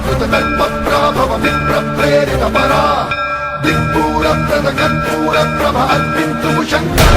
ಪ್ರಾವೃತ ಕಲ್ಪ ಪ್ರಾಭವ ವಿಪ್ರ ಪ್ರೇರಿತ ಪರ ದಿಕ್ಪೂರ ಪ್ರದ ಕರ್ಪೂರ ಪ್ರಭ ಅರ್ಪಿಂತು ಶಂಕರ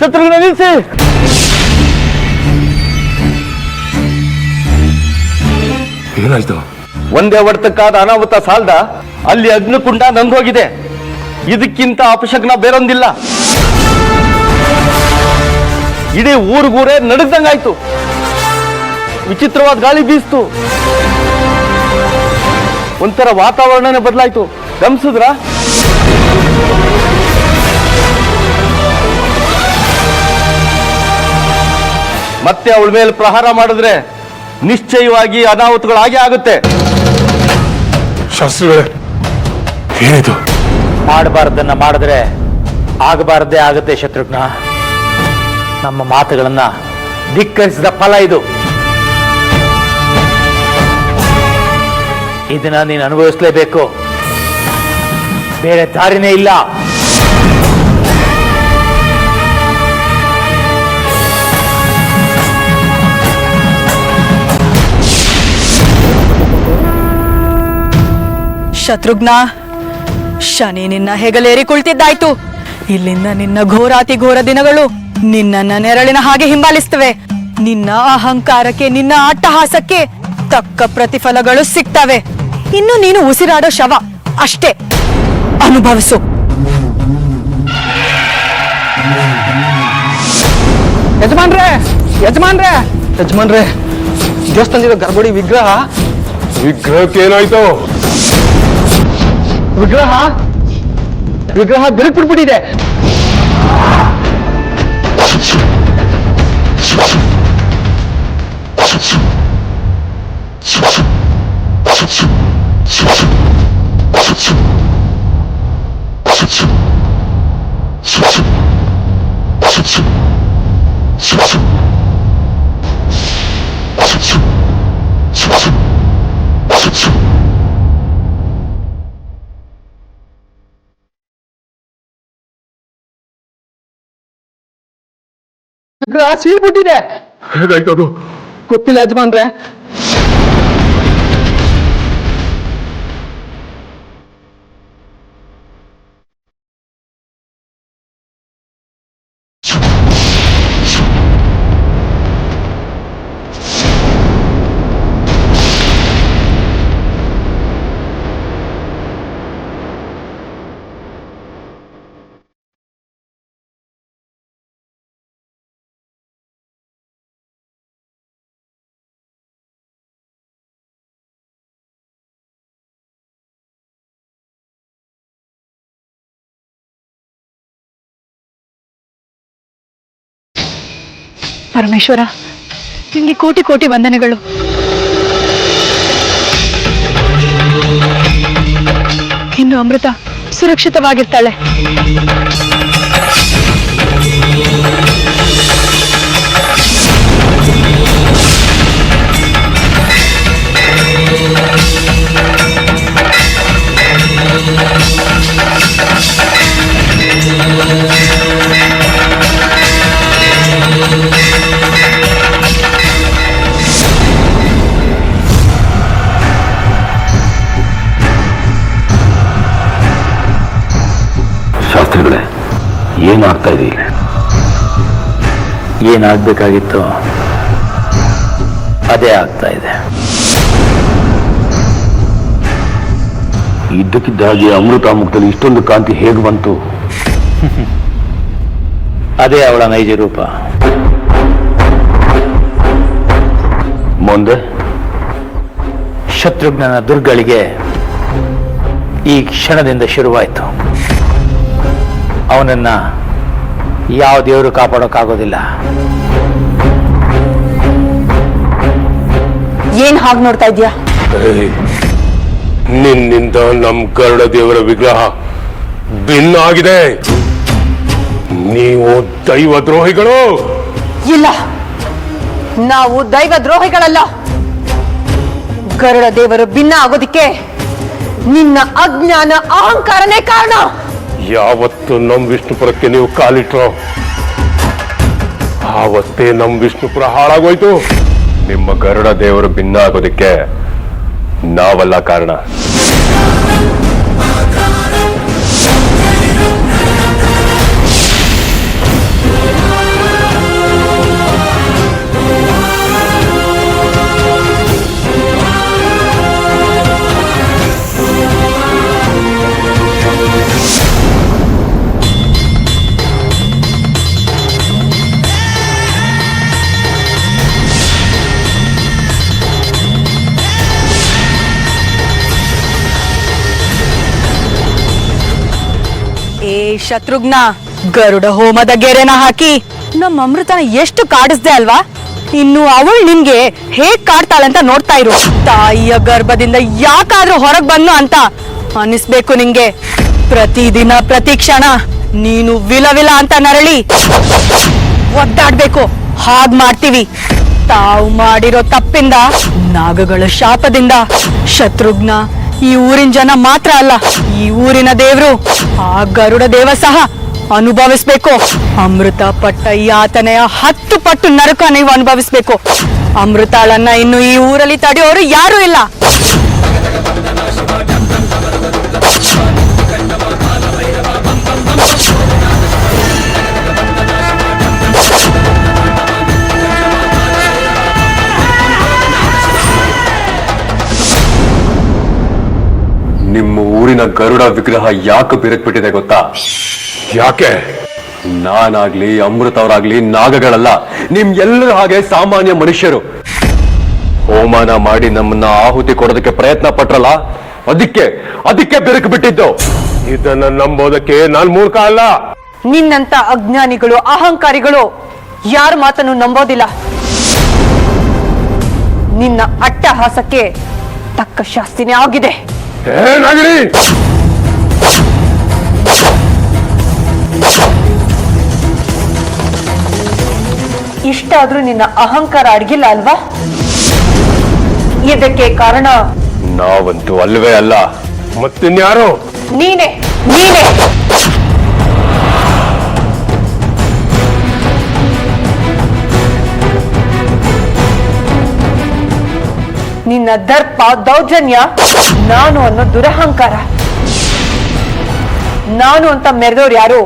ಶತ್ರುಘ್ನ ನಿಲ್ಲಿಸಿ. ಏನಾಯ್ತು? ಒಂದೇ ಹೊಡೆತಕ್ಕಾದ ಅನಾಹುತ ಸಾಲ್ದ, ಅಲ್ಲಿ ಅಗ್ನಿಕುಂಡ ನಂದು ಹೋಗಿದೆ. ಇದಕ್ಕಿಂತ ಅಪಶಗ್ನ ಬೇರೊಂದಿಲ್ಲ. ಇಡೀ ಊರಿಗೂರೇ ನಡುಗ್ದಂಗಾಯ್ತು. ವಿಚಿತ್ರವಾದ ಗಾಳಿ ಬೀಸ್ತು. ಒಂಥರ ವಾತಾವರಣನೇ ಬದಲಾಯ್ತು. ಗಮನಿಸಿದ್ರ? ಮತ್ತೆ ಅವಳ ಮೇಲೆ ಪ್ರಹಾರ ಮಾಡಿದ್ರೆ ನಿಶ್ಚಯವಾಗಿ ಅನಾಹುತಗಳಾಗೇ ಆಗುತ್ತೆ. ಶಾಸ್ತ್ರಿಗಳೇ, ಏನಿದು? ಮಾಡಬಾರ್ದನ್ನ ಮಾಡಿದ್ರೆ ಆಗಬಾರ್ದೇ ಆಗುತ್ತೆ ಶತ್ರುಘ್ನ. ನಮ್ಮ ಮಾತುಗಳನ್ನ ಧಿಕ್ಕರಿಸಿದ ಫಲ ಇದು. ಇದನ್ನ ನೀನು ಅನುಭವಿಸಲೇಬೇಕು, ಬೇರೆ ದಾರಿನೇ ಇಲ್ಲ. ಶತ್ರುಘ್ನ, ಶನಿ ನಿನ್ನ ಹೆಗಲೇರಿ ಕುಳಿತಿದ್ದಾಯ್ತು. ಇಲ್ಲಿಂದ ನಿನ್ನ ಘೋರಾತಿ ಘೋರ ದಿನಗಳು ನಿನ್ನನ್ನ ನೆರಳಿನ ಹಾಗೆ ಹಿಂಬಾಲಿಸ್ತವೆ. ನಿನ್ನ ಅಹಂಕಾರಕ್ಕೆ, ನಿನ್ನ ಅಟ್ಟಹಾಸಕ್ಕೆ ತಕ್ಕ ಪ್ರತಿಫಲಗಳು ಸಿಗ್ತವೆ. ಇನ್ನು ನೀನು ಉಸಿರಾಡೋ ಶವ ಅಷ್ಟೇ, ಅನುಭವಿಸು. ಯಜಮಾನ್ರೆ, ಯಜಮಾನ್ರೆ, ಯಜಮಾನ್ರೆ, ದೇವಸ್ಥಾನದ ಗರ್ಭಡಿ ವಿಗ್ರಹಕ್ಕೆ ಏನಾಯ್ತು? ವಿಗ್ರಹ ಬೆರಕ್ಬಿಟ್ಬಿಟ್ಟಿದೆ. ವಿಗ್ರಹ ಸೀಳ್ಬಿಟ್ಟಿದೆ. ಹೇಗಾಯ್ತು ಅದು? ಗೊತ್ತಿಲ್ಲ ಯಜಮಾನ್ರೆ. ಪರಮೇಶ್ವರ, ನಿಮಗೆ ಕೋಟಿ ಕೋಟಿ ವಂದನೆಗಳು. ಇನ್ನು ಅಮೃತ ಸುರಕ್ಷಿತವಾಗಿರ್ತಾಳೆ. ಶಾಸ್ತ್ರಿಗಳೇ, ಏನಾಗ್ತಾ ಇದೆ ಇಲ್ಲಿ? ಏನಾಗಬೇಕಾಗಿತ್ತು ಅದೇ ಆಗ್ತಾ ಇದೆ. ಇದ್ದಕ್ಕಿದ್ದಾಗೆ ಅಮೃತ ಮುಖದಲ್ಲಿ ಇಷ್ಟೊಂದು ಕಾಂತಿ ಹೇಗೆ ಬಂತು? ಅದೇ ಅವಳ ನೈಜ ರೂಪ. ಮುಂದೆ ಶತ್ರುಘ್ನನ ದುರ್ಗಳಿಗೆ ಈ ಕ್ಷಣದಿಂದ ಶುರುವಾಯಿತು. ಅವನನ್ನ ಯಾವ ದೇವರು ಕಾಪಾಡೋಕ್ಕಾಗೋದಿಲ್ಲ. ಏನ್ ಹಾಗೆ ನೋಡ್ತಾ ಇದ್ಯಾ? ನಿನ್ನಿಂದ ನಮ್ ಗರುಡ ದೇವರ ವಿಗ್ರಹ ಭಿನ್ನ ಆಗಿದೆ. ನೀವು ದೈವ ದ್ರೋಹಿಗಳು. ಇಲ್ಲ, ನಾವು ದೈವ ದ್ರೋಹಿಗಳಲ್ಲ. ಗರುಡ ದೇವರು ಭಿನ್ನ ಆಗೋದಿಕ್ಕೆ ನಿನ್ನ ಅಜ್ಞಾನ ಅಹಂಕಾರನೇ ಕಾರಣ. ಯಾವತ್ತು ನಮ್ ವಿಷ್ಣುಪುರಕ್ಕೆ ನೀವು ಕಾಲಿಟ್ರೋ ಆವತ್ತೇ ನಮ್ ವಿಷ್ಣುಪುರ ಹಾಳಾಗೋಯ್ತು. ನಿಮ್ಮ ಗರುಡ ದೇವರು ಭಿನ್ನ ಆಗೋದಕ್ಕೆ ನಾವಲ್ಲ ಕಾರಣ. ಶತ್ರುಘ್ನ, ಗರುಡ ಹೋಮದ ಗೆರೆನ ಹಾಕಿ ನಮ್ಮ ಅಮೃತನ ಎಷ್ಟು ಕಾಡಿಸ್ದೆ ಅಲ್ವಾ? ಇನ್ನು ಅವಳು ನಿನ್ಗೆ ಹೇಗ್ ಕಾಡ್ತಾಳಂತ ನೋಡ್ತಾ ಇರು. ತಾಯಿಯ ಗರ್ಭದಿಂದ ಯಾಕಾದ್ರೂ ಹೊರಗ್ ಬಂದು ಅಂತ ಅನಿಸ್ಬೇಕು ನಿಂಗೆ. ಪ್ರತಿದಿನ ಪ್ರತಿ ಕ್ಷಣ ನೀನು ವಿಲ ಅಂತ ನರಳಿ ಒದ್ದಾಡ್ಬೇಕು. ಹಾಗ್ ಮಾಡ್ತೀವಿ. ತಾವು ಮಾಡಿರೋ ತಪ್ಪಿಂದ, ನಾಗಗಳ ಶಾಪದಿಂದ ಶತ್ರುಘ್ನ ಈ ಊರಿನ ಜನ ಮಾತ್ರ ಅಲ್ಲ, ಈ ಊರಿನ ದೇವ್ರು ಆ ಗರುಡ ದೇವ ಸಹ ಅನುಭವಿಸ್ಬೇಕು. ಅಮೃತ ಪಟ್ಟ ಯಾತನೆಯ 10 ಪಟ್ಟು ನರಕ ನೀವು ಅನುಭವಿಸ್ಬೇಕು. ಅಮೃತಾಳನ್ನ ಇನ್ನು ಈ ಊರಲ್ಲಿ ತಡೆಯೋರು ಯಾರೂ ಇಲ್ಲ. ನಿಮ್ಮ ಊರಿನ ಗರುಡ ವಿಗ್ರಹ ಯಾಕೆ ಬಿರುಕ್ಬಿಟ್ಟಿದೆ ಗೊತ್ತಾ? ಯಾಕೆ? ನಾನಾಗ್ಲಿ ಅಮೃತ ಅವರಾಗ್ಲಿ ನಾಗಗಳಲ್ಲ, ನಿಮ್ ಎಲ್ಲರ ಹಾಗೆ ಸಾಮಾನ್ಯ ಮನುಷ್ಯರು. ಹೋಮನ ಮಾಡಿ ನಮ್ಮನ್ನ ಆಹುತಿ ಕೊಡೋದಕ್ಕೆ ಪ್ರಯತ್ನ ಪಟ್ರಲ್ಲ, ಅದಕ್ಕೆ ಬಿರುಕು ಬಿಟ್ಟಿದ್ದು. ಇದನ್ನ ನಂಬೋದಕ್ಕೆ ನಾನ್ ಮೂರ್ಖ ಅಲ್ಲ. ನಿನ್ನಂತ ಅಜ್ಞಾನಿಗಳು, ಅಹಂಕಾರಿಗಳು ಯಾರ ಮಾತನ್ನು ನಂಬೋದಿಲ್ಲ. ನಿನ್ನ ಅಟ್ಟಹಾಸಕ್ಕೆ ತಕ್ಕ ಶಾಸ್ತಿನೇ ಆಗಿದೆ. ಏನಾಗ್ರಿ? ಇಷ್ಟಾದ್ರೂ ನಿನ್ನ ಅಹಂಕಾರ ಅಡಗಿಲ್ಲ ಅಲ್ವಾ? ಇದಕ್ಕೆ ಕಾರಣ ನಾವಂತೂ ಅಲ್ವೇ ಅಲ್ಲ, ಮತ್ತಿನ್ಯಾರು? ನೀನೇ. ನಿನ್ನ ದರ್ಪ, ದೌರ್ಜನ್ಯ, ನಾನು ಅನ್ನೋ ದುರಹಂಕಾರ. ನಾನು ಅಂತ ಮೆರೆದವ್ರು ಯಾರು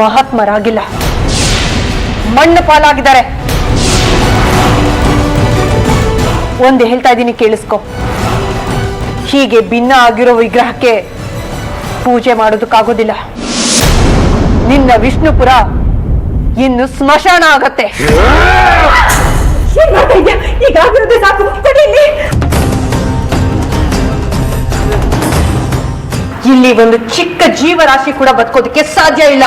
ಮಹಾತ್ಮರಾಗಿಲ್ಲ, ಮಣ್ಣು ಪಾಲಾಗಿದ್ದಾರೆ. ಒಂದು ಹೇಳ್ತಾ ಇದ್ದೀನಿ, ಕೇಳಿಸ್ಕೊ. ಹೀಗೆ ಭಿನ್ನ ಆಗಿರೋ ವಿಗ್ರಹಕ್ಕೆ ಪೂಜೆ ಮಾಡೋದಕ್ಕಾಗೋದಿಲ್ಲ. ನಿನ್ನ ವಿಷ್ಣುಪುರ ಇನ್ನು ಸ್ಮಶಾನ ಆಗತ್ತೆ. ಈಗಾಗಿರೋದೇ ಸಾಕು. ಇಲ್ಲಿ ಒಂದು ಚಿಕ್ಕ ಜೀವರಾಶಿ ಕೂಡ ಬದುಕೋದಕ್ಕೆ ಸಾಧ್ಯ ಇಲ್ಲ.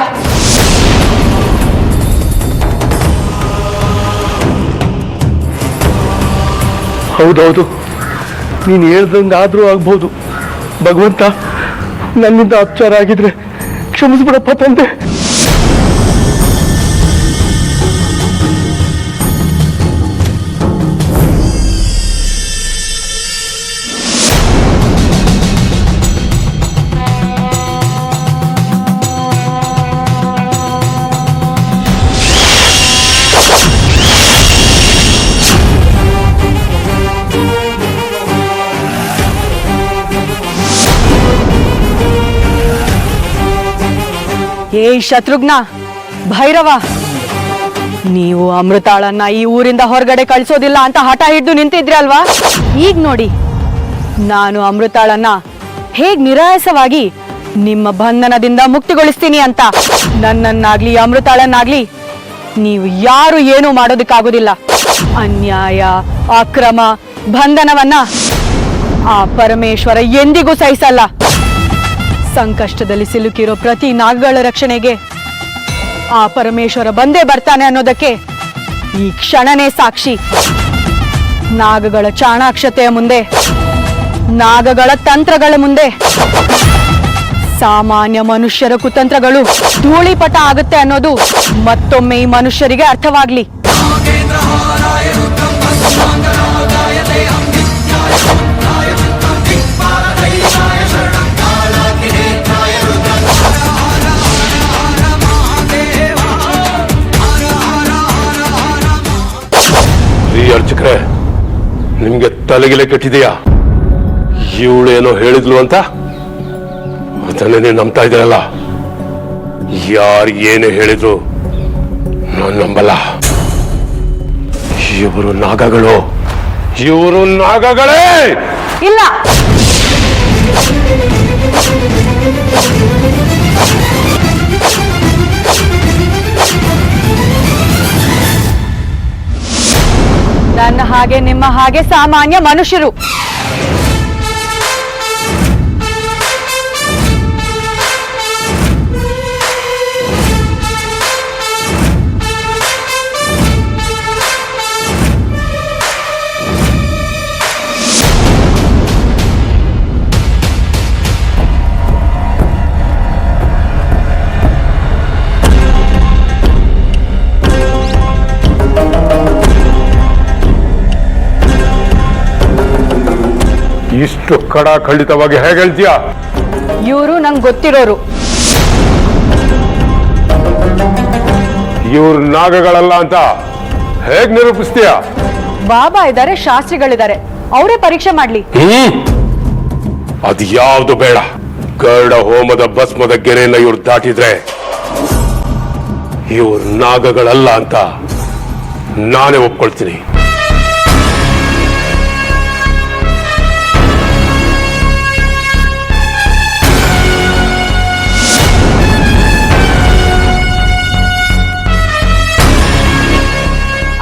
ಹೌದೌದು, ನೀನು ಹೇಳ್ದಂಗೆ ಆದರೂ ಆಗ್ಬೋದು. ಭಗವಂತ, ನನ್ನಿಂದ ಅಪಚಾರ ಆಗಿದ್ರೆ ಕ್ಷಮಿಸ್ಬಿಡಪ್ಪ ತಂದೆ. ಏಯ್ ಶತ್ರುಘ್ನ, ಭೈರವ, ನೀವು ಅಮೃತಾಳನ್ನ ಈ ಊರಿಂದ ಹೊರಗಡೆ ಕಳಿಸೋದಿಲ್ಲ ಅಂತ ಹಠ ಹಿಡಿದು ನಿಂತಿದ್ರಿ ಅಲ್ವಾ? ಈಗ ನೋಡಿ, ನಾನು ಅಮೃತಾಳನ್ನ ಹೇಗ್ ನಿರಾಯಸವಾಗಿ ನಿಮ್ಮ ಬಂಧನದಿಂದ ಮುಕ್ತಿಗೊಳಿಸ್ತೀನಿ ಅಂತ. ನನ್ನನ್ನಾಗ್ಲಿ ಅಮೃತಾಳನ್ನಾಗ್ಲಿ ನೀವು ಯಾರು ಏನೂ ಮಾಡೋದಕ್ಕಾಗೋದಿಲ್ಲ. ಅನ್ಯಾಯ, ಅಕ್ರಮ, ಬಂಧನವನ್ನ ಆ ಪರಮೇಶ್ವರ ಎಂದಿಗೂ ಸಹಿಸಲ್ಲ. ಸಂಕಷ್ಟದಲ್ಲಿ ಸಿಲುಕಿರೋ ಪ್ರತಿ ನಾಗಗಳ ರಕ್ಷಣೆಗೆ ಆ ಪರಮೇಶ್ವರ ಬಂದೇ ಬರ್ತಾನೆ ಅನ್ನೋದಕ್ಕೆ ಈ ಕ್ಷಣನೇ ಸಾಕ್ಷಿ. ನಾಗಗಳ ಚಾಣಾಕ್ಷತೆಯ ಮುಂದೆ, ನಾಗಗಳ ತಂತ್ರಗಳ ಮುಂದೆ ಸಾಮಾನ್ಯ ಮನುಷ್ಯರ ಕುತಂತ್ರಗಳು ಧೂಳಿಪಟ ಆಗುತ್ತೆ ಅನ್ನೋದು ಮತ್ತೊಮ್ಮೆ ಈ ಮನುಷ್ಯರಿಗೆ ಅರ್ಥವಾಗ್ಲಿ. ಅರ್ಚಕ್ರೆ, ನಿಮ್ಗೆ ತಲೆಗಿಲೆ ಕೆಟ್ಟಿದೆಯಾ? ಇವಳೇನೋ ಹೇಳಿದ್ಲು ಅಂತ ಅದನ್ನೇ ನೀವು ನಂಬ್ತಾ ಇದ್ದೀರಲ್ಲ. ಯಾರು ಏನೇ ಹೇಳಿದ್ರು ನಾನು ನಂಬಲ್ಲ. ಇವರು ನಾಗಗಳು, ಇವರು ನಾಗಗಳೇ. ಇಲ್ಲ, ನನ್ನ ಹಾಗೆ ನಿಮ್ಮ ಹಾಗೆ ಸಾಮಾನ್ಯ ಮನುಷ್ಯರು. ಇಷ್ಟು ಖಂಡಿತವಾಗಿ ಹೇಗೆ ಹೇಳ್ತೀಯಾ? ಇವರು ನಂಗೆ ಗೊತ್ತಿರೋರು. ಇವ್ರು ನಾಗಗಳಲ್ಲ ಅಂತ ಹೇಗ್ ನಿರೂಪಿಸ್ತೀಯ? ಬಾಬಾ ಇದ್ದಾರೆ, ಶಾಸ್ತ್ರಿಗಳಿದ್ದಾರೆ, ಅವರೇ ಪರೀಕ್ಷೆ ಮಾಡ್ಲಿ. ಅದು ಯಾವುದು ಬೇಡ. ಗರುಡ ಹೋಮದ ಭಸ್ಮದ ಗೆರೆಯನ್ನ ಇವ್ರು ದಾಟಿದ್ರೆ ಇವ್ರು ನಾಗಗಳಲ್ಲ ಅಂತ ನಾನೇ ಒಪ್ಕೊಳ್ತೀನಿ.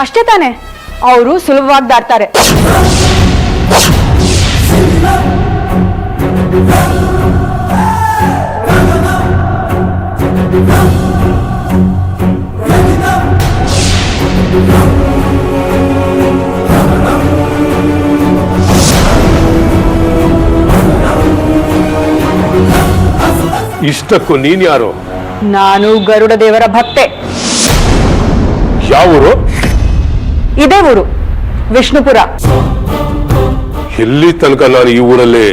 ಅಷ್ಟೇ ತಾನೆ, ಅವರು ಸುಲಭವಾಗಿ ದಾಟ್ತಾರೆ. ಇಷ್ಟಕ್ಕೂ ನೀನ್ ಯಾರು? ನಾನು ಗರುಡ ದೇವರ ಭಕ್ತೆ. ಯಾವ ಊರು? ಇದೇ ಊರು, ವಿಷ್ಣುಪುರ. ಇಲ್ಲಿ ತನಕ ನಾನು ಈ ಊರಲ್ಲಿ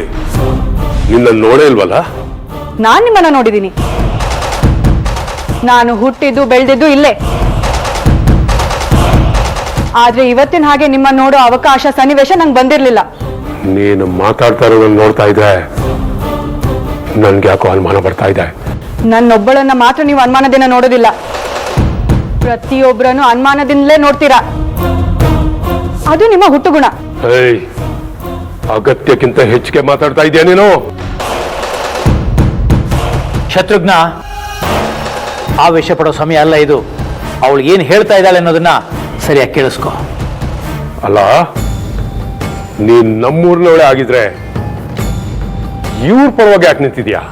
ನಿನ್ನ ನೋಡೇ ಇಲ್ವಲ್ಲ? ನಾನ್ ನಿಮ್ಮನ್ನ ನೋಡಿದ್ದೀನಿ. ನಾನು ಹುಟ್ಟಿದ್ದು ಬೆಳೆದಿದ್ದು ಇಲ್ಲೇ. ಆದ್ರೆ ಇವತ್ತಿನ ಹಾಗೆ ನಿಮ್ಮ ನೋಡೋ ಅವಕಾಶ, ಸನ್ನಿವೇಶ ನಂಗೆ ಬಂದಿರ್ಲಿಲ್ಲ. ನೀನು ಮಾತಾಡ್ತಾ ಇರೋದನ್ನ ನೋಡ್ತಾ ಇದ್ರೆ ನನ್ಗೆ ಯಾಕೋ ಅನುಮಾನ ಬರ್ತಾ ಇದೆ. ನನ್ನೊಬ್ಬಳನ್ನ ಮಾತ್ರ ನೀವು ಅನುಮಾನದಿಂದ ನೋಡೋದಿಲ್ಲ, ಪ್ರತಿಯೊಬ್ಬರನ್ನು ಅನುಮಾನದಿಂದಲೇ ನೋಡ್ತೀರಾ. ಅದು ನಿಮ್ಮ ಹುಟ್ಟುಗುಣ. ಅಗತ್ಯಕ್ಕಿಂತ ಹೆಚ್ಚಿಗೆ ಮಾತಾಡ್ತಾ ಇದೆಯಾ ನೀನು? ಶತ್ರುಘ್ನ, ಆವೇಶ ಪಡೋ ಸಮಯ ಅಲ್ಲ ಇದು. ಅವಳು ಏನು ಹೇಳ್ತಾ ಇದ್ದಾಳೆ ಅನ್ನೋದನ್ನ ಸರಿಯಾಗಿ ಕೇಳಿಸ್ಕೊ. ಅಲ್ಲ, ನೀನ್ ನಮ್ಮೂರ್ನವಳೆ ಆಗಿದ್ರೆ ಇವ್ರ ಪರವಾಗಿ ಯಾಕೆ ನಿಂತಿದ್ಯಾ?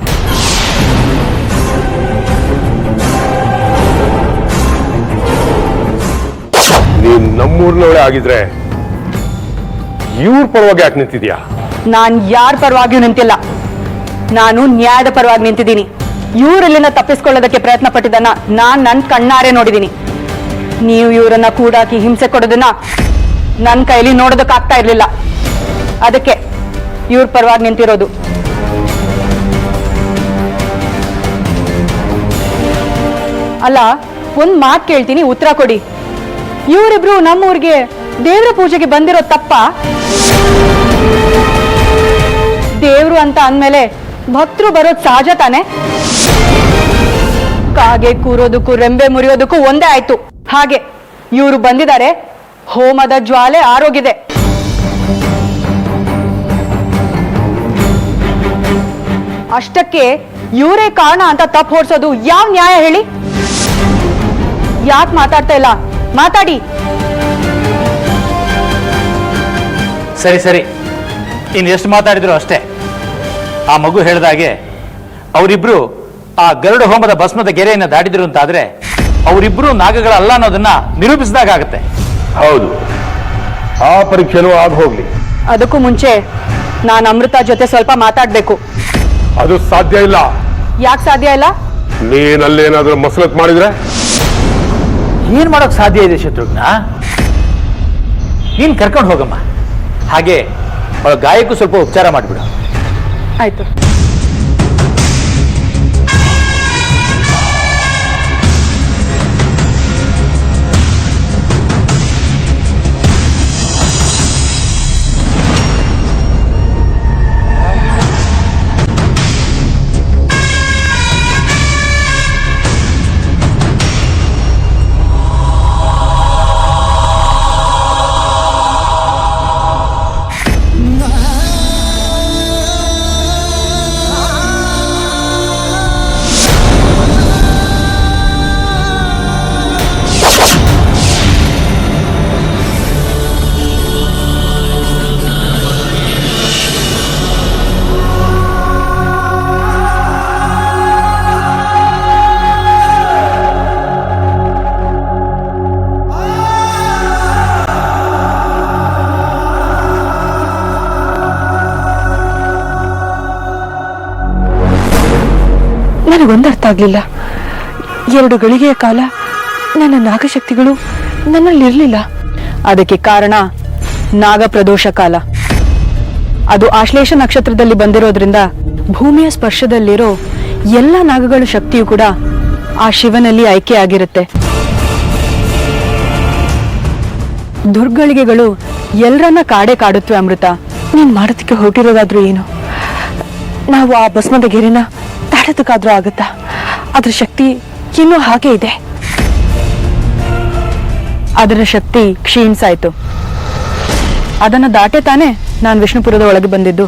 ನೀನ್ ನಮ್ಮೂರ್ನವಳೆ ಆಗಿದ್ರೆ ಇವ್ರ ಪರವಾಗಿ ಯಾಕೆ ನಿಂತಿದ್ಯಾ? ನಾನ್ ಯಾರ ಪರವಾಗಿಯೂ ನಿಂತಿಲ್ಲ. ನಾನು ನ್ಯಾಯದ ಪರವಾಗಿ ನಿಂತಿದ್ದೀನಿ. ಇವರಿಲ್ಲಿಂದ ತಪ್ಪಿಸ್ಕೊಳ್ಳೋದಕ್ಕೆ ಪ್ರಯತ್ನ ಪಟ್ಟಿದ್ದನ್ನ ನನ್ನ ಕಣ್ಣಾರೆ ನೋಡಿದ್ದೀನಿ. ನೀವು ಇವರನ್ನ ಕೂಡಾಕಿ ಹಿಂಸೆ ಕೊಡೋದನ್ನ ನನ್ನ ಕೈಲಿ ನೋಡೋದಕ್ಕಾಗ್ತಾ ಇರ್ಲಿಲ್ಲ. ಅದಕ್ಕೆ ಇವ್ರ ಪರವಾಗಿ ನಿಂತಿರೋದು. ಅಲ್ಲ, ಒಂದ್ ಮಾತು ಕೇಳ್ತೀನಿ, ಉತ್ತರ ಕೊಡಿ. ಇವರಿಬ್ರು ನಮ್ಮೂರಿಗೆ ದೇವ್ರ ಪೂಜೆಗೆ ಬಂದಿರೋ ತಪ್ಪ? ದೇವ್ರು ಅಂತ ಅಂದ್ಮೇಲೆ ಭಕ್ತರು ಬರೋದು ಸಹಜ ತಾನೆ? ಕಾಗೆ ಕೂರೋದಕ್ಕೂ ರೆಂಬೆ ಮುರಿಯೋದಕ್ಕೂ ಒಂದೇ ಆಯ್ತು. ಹಾಗೆ ಇವರು ಬಂದಿದ್ದಾರೆ, ಹೋಮದ ಜ್ವಾಲೆ ಆರೋಗಿದೆ. ಅಷ್ಟಕ್ಕೆ ಇವರೇ ಕಾರಣ ಅಂತ ತಪ್ಪು ಹೊಡ್ಸೋದು ಯಾವ ನ್ಯಾಯ ಹೇಳಿ? ಯಾಕೆ ಮಾತಾಡ್ತಾ ಇಲ್ಲ? ಮಾತಾಡಿ. ಸರಿ ಸರಿ, ಇನ್ನು ಎಷ್ಟು ಮಾತಾಡಿದ್ರು ಅಷ್ಟೇ. ಆ ಮಗು ಹೇಳಿದಾಗೆ ಅವರಿಬ್ರು ಆ ಗರುಡ ಹೋಮದ ಭಸ್ಮದ ಗೆರೆಯನ್ನು ದಾಟಿದ್ರು ಅಂತಾದ್ರೆ ಅವರಿಬ್ರು ನಾಗಗಳಲ್ಲ ಅನ್ನೋದನ್ನ ನಿರೂಪಿಸಿದಾಗತ್ತೆ. ಹೌದು, ಆ ಪರೀಕ್ಷೆನೂ ಆಗ ಹೋಗ್ಲಿ. ಅದಕ್ಕೂ ಮುಂಚೆ ನಾನು ಅಮೃತ ಜೊತೆ ಸ್ವಲ್ಪ ಮಾತಾಡ್ಬೇಕು. ಅದು ಸಾಧ್ಯ ಇಲ್ಲ. ಯಾಕೆ ಸಾಧ್ಯ ಇಲ್ಲ? ನೀನಲ್ಲೇನಾದ್ರೂ ಮಸಲತ್ ಮಾಡಿದ್ರೆ? ಏನ್ ಮಾಡೋಕ್ ಸಾಧ್ಯ ಇದೆ ಶತ್ರುಘ್ನ? ನೀನ್ ಕರ್ಕೊಂಡು ಹೋಗಮ್ಮ. ಹಾಗೆ ಅವಳ ಗಾಯಕ್ಕೂ ಸ್ವಲ್ಪ ಉಪಚಾರ ಮಾಡಿಬಿಡು. ಆಯ್ತು. ನನಗೊಂದು ಅರ್ಥ ಆಗ್ಲಿಲ್ಲ. 2 ಗಳಿಗೆಯ ಕಾಲ ನನ್ನ ನಾಗಶಕ್ತಿಗಳು ನನ್ನಲ್ಲಿರ್ಲಿಲ್ಲ. ಅದಕ್ಕೆ ಕಾರಣ ನಾಗ ಪ್ರದೋಷ ಕಾಲ. ಅದು ಆಶ್ಲೇಷ ನಕ್ಷತ್ರದಲ್ಲಿ ಬಂದಿರೋದ್ರಿಂದ ಭೂಮಿಯ ಸ್ಪರ್ಶದಲ್ಲಿರೋ ಎಲ್ಲ ನಾಗಗಳ ಶಕ್ತಿಯು ಕೂಡ ಆ ಶಿವನಲ್ಲಿ ಆಯ್ಕೆಯಾಗಿರುತ್ತೆ. ದುರ್ಗಳಿಗೆಗಳು ಎಲ್ಲರನ್ನ ಕಾಡೇ ಕಾಡುತ್ತವೆ. ಅಮೃತ, ನೀನ್ ಮಾಡೋದಕ್ಕೆ ಹೊರಟಿರೋದಾದ್ರೂ ಏನು? ನಾವು ಆ ಭಸ್ಮದ ಗೆರೆನ ದಾಟೋದಕ್ಕಾದ್ರೂ ಆಗುತ್ತಾ? ಅದ್ರ ಶಕ್ತಿ ಇನ್ನೂ ಹಾಗೆ ಇದೆ. ಅದರ ಶಕ್ತಿ ಕ್ಷೀಣಿಸಾಯ್ತು. ಅದನ್ನ ದಾಟೆ ತಾನೆ ನಾನು ವಿಷ್ಣುಪುರದ ಒಳಗೆ ಬಂದಿದ್ದು.